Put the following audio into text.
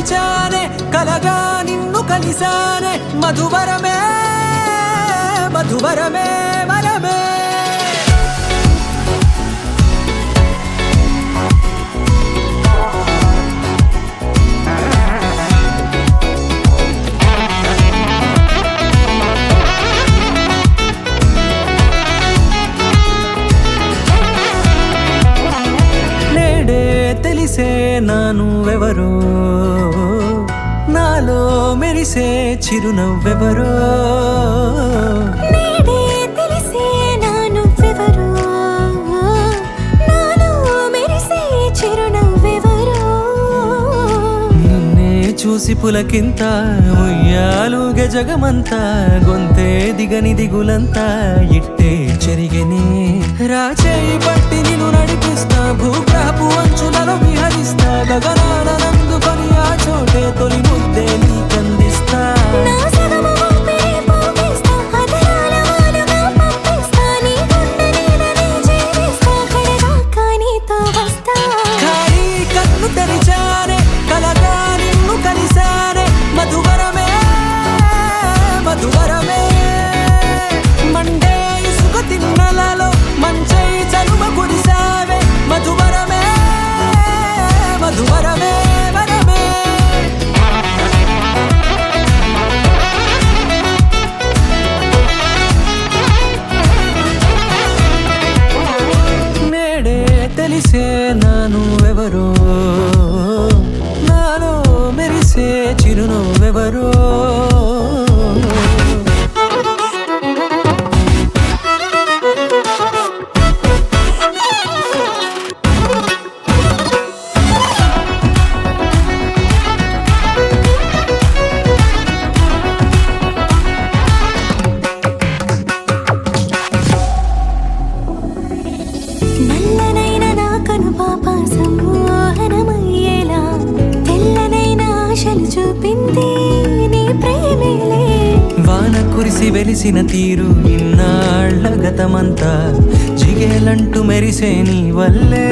తెరిచానే కలగా నిన్ను కలిసానే మధువరమే మధువరమే వరమే తెలిసే నానువెవరో నాలో మెరిసే చిరునవ్వెవరో నేడే తెలిసే నానువెవరో నాలో మెరిసే చిరునవ్వెవరో నిన్నే చూసి పులకింత ఉయ్యాలుగే జగమంతా గొంతే దిగని దిగులంతా ఇట్టే చెరిగెనే రాచేయి పట్టి నిన్ను నడిపిస్తా భూగ్రహపు అంచులలో విహరిస్తా గగనాన నందుకొని ఆ చోటే తొలి ముద్దే నీకందిస్తా నా సగము ఊపిరి పోగిస్తా అదరాల వాలుగా పంపిస్తా నీ గుండె నీడనే జీవిస్తా కడదాకా నీతో వస్తా ఖాళీ కన్ను తెరిచానే కలగా నిన్ను కలిసానే మధువరమే మధువరమే మండే ఇసుక తిన్నలలో మంచై చలువ కురిసావే మధువరమే మధువరమే వరమే నేడే తెలిసే నానువెవరో నాలో మెరిసే చిరునవ్వెవరో నల్లనైన నా కనుపాప సమ్మోహనమయ్యేలా తెల్లనైన ఆశలు చూపింది నీ ప్రేమేలే వాన కురిసి వెలిసిన తీరు ఇన్నాళ్ల గతమంతా జిగేలంటూ మెరిసే నీ వల్లే